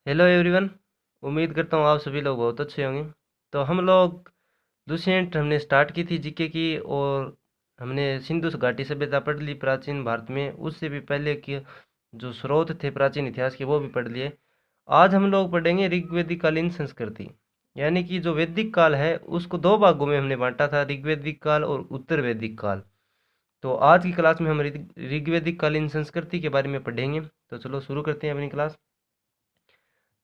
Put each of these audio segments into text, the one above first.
Hello everyone. उम्मीद करता हूँ आप सभी लोग बहुत अच्छे होंगे। तो हम लोग दूसरी हमने स्टार्ट की थी जीके की, और हमने सिंधु घाटी सभ्यता पढ़ ली प्राचीन भारत में। उससे भी पहले के जो स्रोत थे प्राचीन इतिहास के वो भी पढ़ लिए। आज हम लोग पढ़ेंगे ऋग्वेदिक कालीन संस्कृति, यानी कि जो वैदिक काल है उसको दो भागों में हमने बांटा था, ऋग्वेदिक काल और उत्तर वैदिक काल। तो आज की क्लास में हम ऋग्वेदिक कालीन संस्कृति के बारे में पढ़ेंगे। तो चलो शुरू करते हैं अपनी क्लास।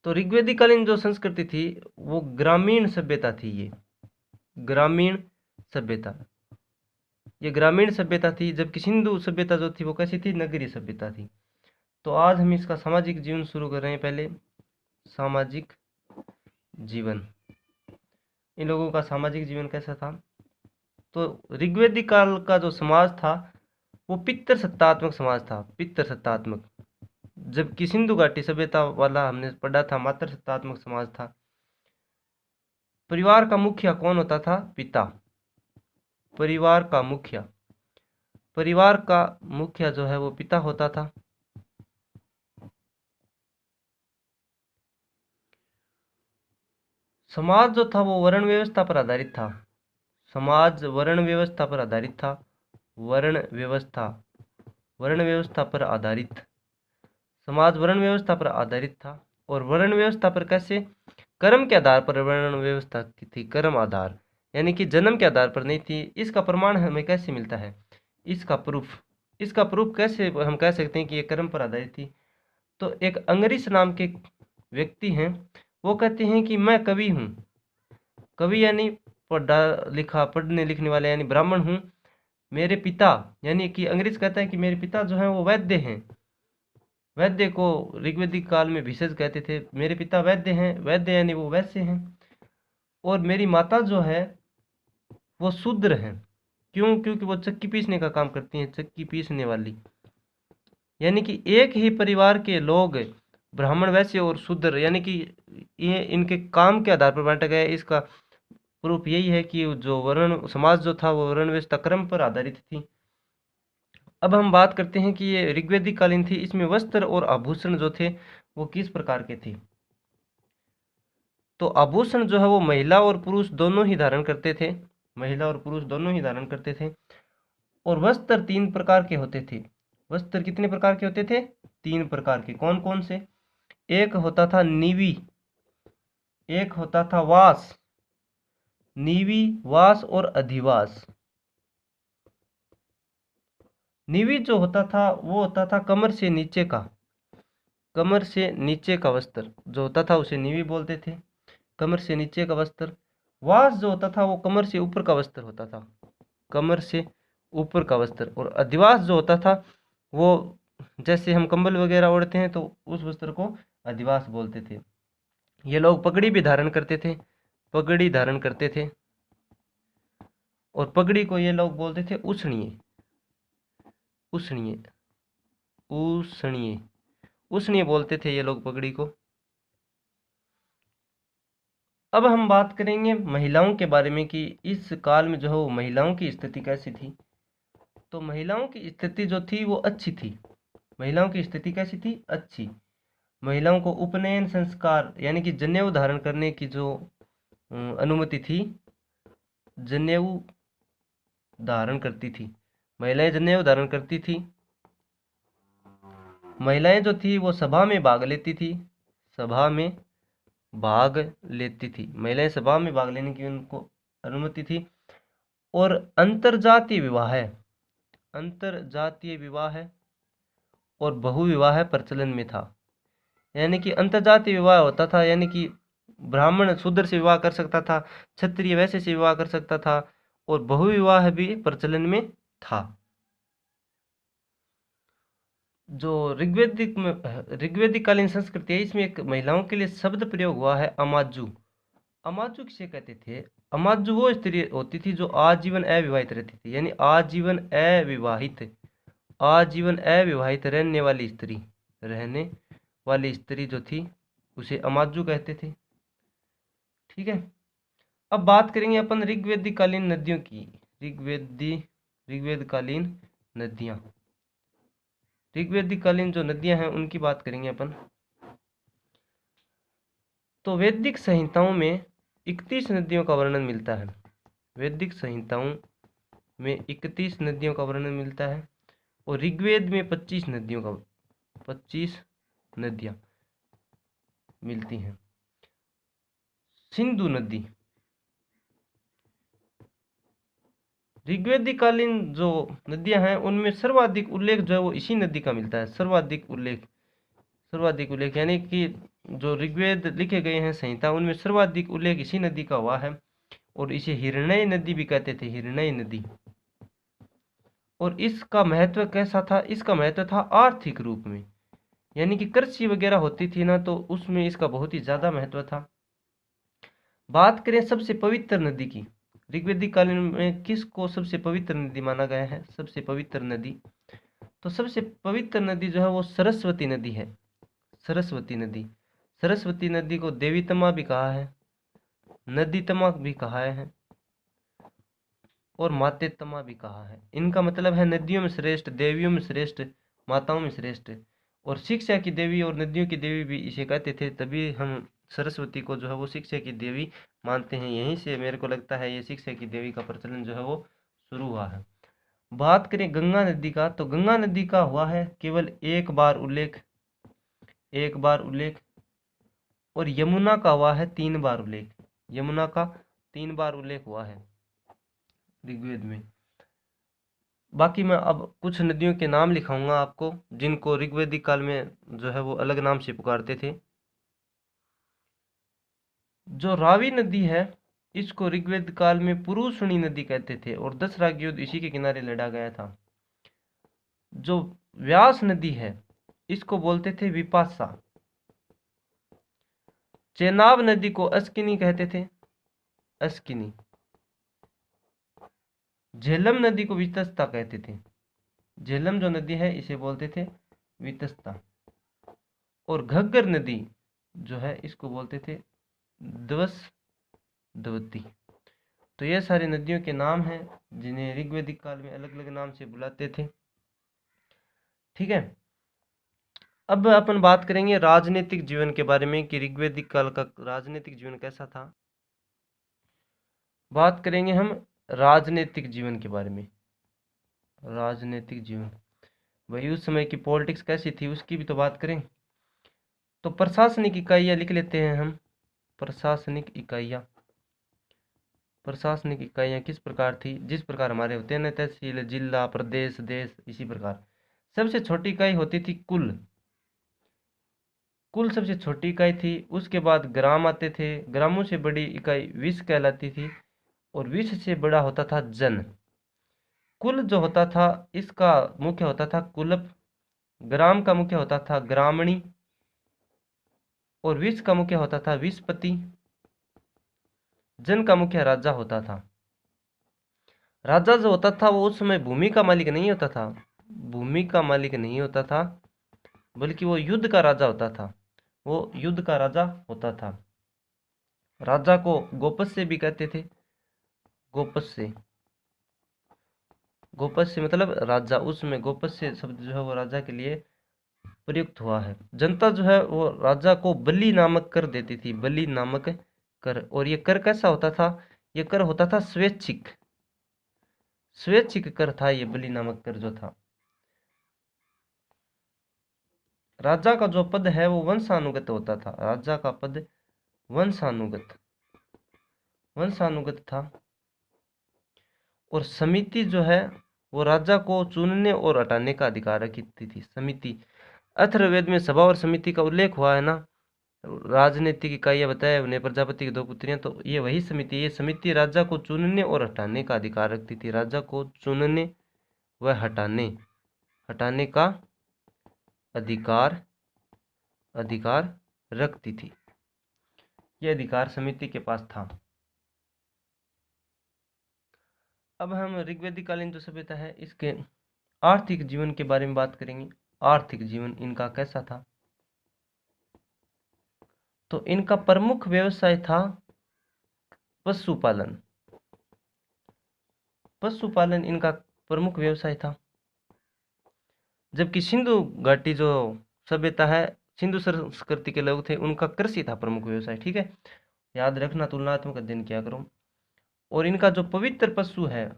तो ऋग्वेदिक कालीन जो संस्कृति थी वो ग्रामीण सभ्यता थी। ये ग्रामीण सभ्यता ये ग्रामीण सभ्यता थी, जबकि सिंधु सभ्यता जो थी वो कैसी थी, नगरीय सभ्यता थी। तो आज हम इसका सामाजिक जीवन शुरू कर रहे हैं। पहले सामाजिक जीवन, इन लोगों का सामाजिक जीवन कैसा था। तो ऋग्वेदिक काल का जो समाज था वो पितृ सत्तात्मक समाज था, पितृ सत्तात्मक। जबकि सिंधु घाटी सभ्यता वाला हमने पढ़ा था मातृ सत्तात्मक समाज था। परिवार का मुखिया कौन होता था, पिता। परिवार का मुखिया जो है वो पिता होता था। समाज जो था वो वर्ण व्यवस्था पर आधारित था। समाज वर्ण व्यवस्था पर आधारित था। वर्ण व्यवस्था वर्ण व्यवस्था पर आधारित समाज वर्ण व्यवस्था पर आधारित था। और वर्ण व्यवस्था पर कैसे, कर्म के आधार पर वर्ण व्यवस्था की थी। कर्म आधार यानी कि जन्म के आधार पर नहीं थी। इसका प्रमाण हमें कैसे मिलता है, इसका प्रूफ कैसे हम कह सकते हैं कि ये कर्म पर आधारित थी। तो एक अंग्रेज नाम के व्यक्ति हैं, वो कहते हैं कि मैं कवि हूँ। कवि यानी पढ़ा लिखा, पढ़ने लिखने वाले, यानी ब्राह्मण हूँ। मेरे पिता, यानी कि अंग्रेज कहता है कि मेरे पिता जो हैं वो वैद्य हैं। वैद्य को ऋग्वेदिक काल में भिषज कहते थे। मेरे पिता वैद्य हैं, वैद्य यानी वो वैश्य हैं। और मेरी माता जो है वो शूद्र हैं। क्यों? क्योंकि वो चक्की पीसने का काम करती हैं, चक्की पीसने वाली। यानी कि एक ही परिवार के लोग, ब्राह्मण वैश्य और शूद्र, यानी कि ये इनके काम के आधार पर बांटा गया है। इसका प्रूफ यही है कि जो वर्ण समाज जो था वो वर्ण व्यवस्था क्रम पर आधारित थी। अब हम बात करते हैं कि ये ऋग्वेदिक कालीन थी, इसमें वस्त्र और आभूषण जो थे वो किस प्रकार के थे। तो आभूषण जो है वो महिला और पुरुष दोनों ही धारण करते थे। महिला और पुरुष दोनों ही धारण करते थे। और वस्त्र तीन प्रकार के होते थे। वस्त्र कितने प्रकार के होते थे, तीन प्रकार के। कौन कौन से? एक होता था नीवी, एक होता था वास। नीवी, वास और अधिवास। नीवी जो होता था वो होता था कमर से नीचे का, कमर से नीचे का वस्त्र जो होता था उसे नीवी बोलते थे, कमर से नीचे का वस्त्र। वास जो होता था वो कमर से ऊपर का वस्त्र होता था, कमर से ऊपर का वस्त्र। और अधिवास जो होता था वो, जैसे हम कंबल वगैरह ओढ़ते हैं तो उस वस्त्र को अधिवास बोलते थे। ये लोग पगड़ी भी धारण करते थे, पगड़ी धारण करते थे। और पगड़ी को ये लोग बोलते थे उसणिये, उसणिये, उसणिये, उसणिये बोलते थे ये लोग पगड़ी को। अब हम बात करेंगे महिलाओं के बारे में कि इस काल में जो है वो महिलाओं की स्थिति कैसी थी। तो महिलाओं की स्थिति जो थी वो अच्छी थी। महिलाओं की स्थिति कैसी थी, अच्छी। महिलाओं को उपनयन संस्कार यानी कि जनेऊ धारण करने की जो अनुमति थी, जनेऊ धारण करती थी, महिलाएं जनेऊ धारण करती थी। महिलाएं जो थी वो सभा में भाग लेती थी, सभा में भाग लेती थी। महिलाएं सभा में भाग लेने की उनको अनुमति थी। और अंतरजातीय विवाह है, अंतरजातीय विवाह है और बहुविवाह प्रचलन में था। यानी कि अंतरजातीय विवाह होता था, यानी कि ब्राह्मण शूद्र से विवाह कर सकता था, क्षत्रिय वैश्य से विवाह कर सकता था, और बहुविवाह भी प्रचलन में था। जो ऋग्वेदिक में ऋग्वेदिक कालीन संस्कृति है, इसमें एक महिलाओं के लिए शब्द प्रयोग हुआ है, अमाजू। अमाजू किसे कहते थे? अमाजू वो स्त्री होती थी जो आजीवन अविवाहित रहती थी, यानी आजीवन अविवाहित रहने वाली स्त्री जो थी उसे अमाजू कहते थे। ठीक है। अब बात करेंगे अपन ऋग्वेदिक कालीन नदियों की। ऋग्वेद कालीन नदियां, ऋग्वेदिक कालीन जो नदियां हैं उनकी बात करेंगे अपन। तो वैदिक संहिताओं में 31 नदियों का वर्णन मिलता है। वैदिक संहिताओं में 31 नदियों का वर्णन मिलता है और ऋग्वेद में 25 नदियां मिलती हैं। सिंधु नदी, ऋग्वेदिक कालीन जो नदियां हैं उनमें सर्वाधिक उल्लेख जो है वो इसी नदी का मिलता है। सर्वाधिक उल्लेख यानी कि जो ऋग्वेद लिखे गए हैं संहिता, उनमें सर्वाधिक उल्लेख इसी नदी का हुआ है और इसे हिरण्य नदी भी कहते थे, हिरण्य नदी। और इसका महत्व कैसा था? इसका महत्व था आर्थिक रूप में, यानी कि कृषि वगैरह होती थी ना, तो उसमें इसका बहुत ही ज्यादा महत्व था। बात करें सबसे पवित्र नदी की, ऋग्वेदिक कालीन में किसको सबसे पवित्र नदी माना गया है? सबसे पवित्र नदी, तो सबसे पवित्र नदी जो है वो सरस्वती नदी है। सरस्वती नदी को देवीतमा भी कहा है, नदीतमा भी कहा है और मातेतमा भी कहा है। इनका मतलब है नदियों में श्रेष्ठ, देवियों में श्रेष्ठ, माताओं में श्रेष्ठ। और शिक्षा की देवी और नदियों की देवी भी इसे कहते थे, तभी हम सरस्वती को जो है वो शिक्षा की देवी मानते हैं। यहीं से मेरे को लगता है ये शिक्षा की देवी का प्रचलन जो है वो शुरू हुआ है। बात करें गंगा नदी का, तो गंगा नदी का हुआ है केवल एक बार उल्लेख, और यमुना का हुआ है 3 बार उल्लेख। यमुना का 3 बार उल्लेख हुआ है ऋग्वेद में। बाकी मैं अब कुछ नदियों के नाम लिखाऊंगा आपको, जिनको ऋग्वेदिक काल में जो है वो अलग नाम से पुकारते थे। जो रावी नदी है, इसको ऋग्वेद काल में पुरुषणी नदी कहते थे और 10 राग युद्ध इसी के किनारे लड़ा गया था। जो व्यास नदी है, इसको बोलते थे विपाशा। चेनाब नदी को अस्किनी कहते थे, अस्किनी। झेलम नदी को वितस्ता कहते थे, झेलम जो नदी है इसे बोलते थे वितस्ता। और घग्गर नदी जो है इसको बोलते थे दवती। तो ये सारी नदियों के नाम हैं जिन्हें ऋग्वेदिक काल में अलग अलग नाम से बुलाते थे। ठीक है, अब अपन बात करेंगे राजनीतिक जीवन के बारे में कि ऋग्वेदिक काल का राजनीतिक जीवन कैसा था। बात करेंगे हम राजनीतिक जीवन के बारे में। राजनीतिक जीवन, वही उस समय की पॉलिटिक्स कैसी थी उसकी भी तो बात करें। तो प्रशासनिक इकाइयां लिख लेते हैं हम। प्रशासनिक इकाइयां किस प्रकार थी? जिस प्रकार हमारे होते हैं ना, तहसील, जिला, प्रदेश, देश, इसी प्रकार। सबसे छोटी इकाई होती थी कुल सबसे छोटी इकाई थी। उसके बाद ग्राम आते थे, ग्रामों से बड़ी इकाई विश्व कहलाती थी और विश्व से बड़ा होता था जन। कुल जो होता था इसका मुख्य होता था कुलप, ग्राम का मुख्य होता था ग्रामणी और विश्व का मुख्य होता था विश्वपति। जन का मुख्य राजा होता था। राजा जो होता था वो उस समय भूमि का मालिक नहीं होता था, बल्कि वो युद्ध का राजा होता था। राजा को गोपस्य भी कहते थे। गोपस्य मतलब राजा, उसमें गोपस्य शब्द जो है वो राजा के लिए प्रयुक्त हुआ है। जनता जो है वो राजा को बलि नामक कर देती थी, बलि नामक कर। और ये कर कैसा होता था? ये कर होता था स्वैच्छिक कर था। ये बलि नामक कर जो था, राजा का जो पद है वो वंशानुगत होता था। राजा का पद वंशानुगत था। और समिति जो है वो राजा को चुनने और हटाने का अधिकार रखती थी। समिति, अथर्ववेद में सभा और समिति का उल्लेख हुआ है ना। राजनीतिक इकाइयां बताया उन्हें, प्रजापति की 2 पुत्रियां, तो ये वही समिति। ये समिति राजा को चुनने और हटाने का अधिकार रखती थी। राजा को चुनने व हटाने का अधिकार रखती थी। यह अधिकार समिति के पास था। अब हम ऋग्वेदिक कालीन जो सभ्यता है इसके आर्थिक जीवन के बारे में बात करेंगे। आर्थिक जीवन इनका कैसा था? तो इनका प्रमुख व्यवसाय था पशुपालन। इनका प्रमुख व्यवसाय था। जबकि सिंधु घाटी जो सभ्यता है सिंधु संस्कृति के लोग थे, उनका कृषि था प्रमुख व्यवसाय। ठीक है, याद रखना, तुलनात्मक अध्ययन किया करो। और इनका जो पवित्र पशु है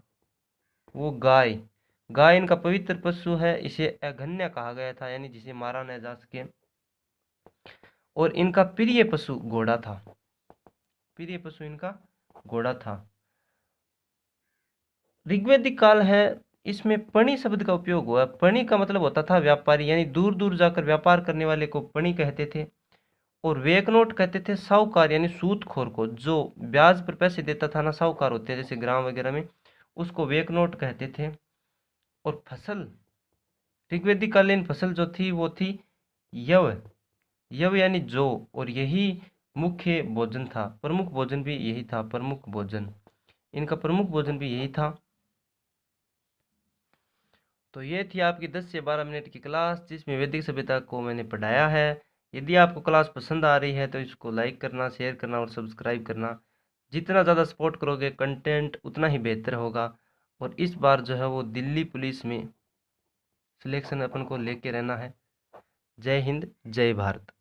वो गाय, गाय इनका पवित्र पशु है, इसे अघन्य कहा गया था, यानी जिसे मारा न जा सके। और इनका प्रिय पशु घोड़ा था, प्रिय पशु इनका घोड़ा था। ऋग्वैदिक काल है, इसमें पणि शब्द का उपयोग हुआ। पणि का मतलब होता था व्यापारी, यानी दूर दूर जाकर व्यापार करने वाले को पणि कहते थे। और वेकनोट कहते थे साहूकार यानी सूदखोर को, जो ब्याज पर पैसे देता था ना, साहूकार होते हैं जैसे ग्राम वगैरह में, उसको वेकनोट कहते थे। और फसल, ऋग्वैदिक कालीन फसल जो थी वो थी यव, यव यानी जौ, और यही मुख्य भोजन था, प्रमुख भोजन भी यही था, प्रमुख भोजन, इनका प्रमुख भोजन भी यही था। तो ये थी आपकी 10 से 12 मिनट की क्लास, जिसमें वैदिक सभ्यता को मैंने पढ़ाया है। यदि आपको क्लास पसंद आ रही है तो इसको लाइक करना, शेयर करना और सब्सक्राइब करना। जितना ज़्यादा सपोर्ट करोगे कंटेंट उतना ही बेहतर होगा। और इस बार जो है वो दिल्ली पुलिस में सिलेक्शन अपन को लेके रहना है। जय हिंद, जय भारत।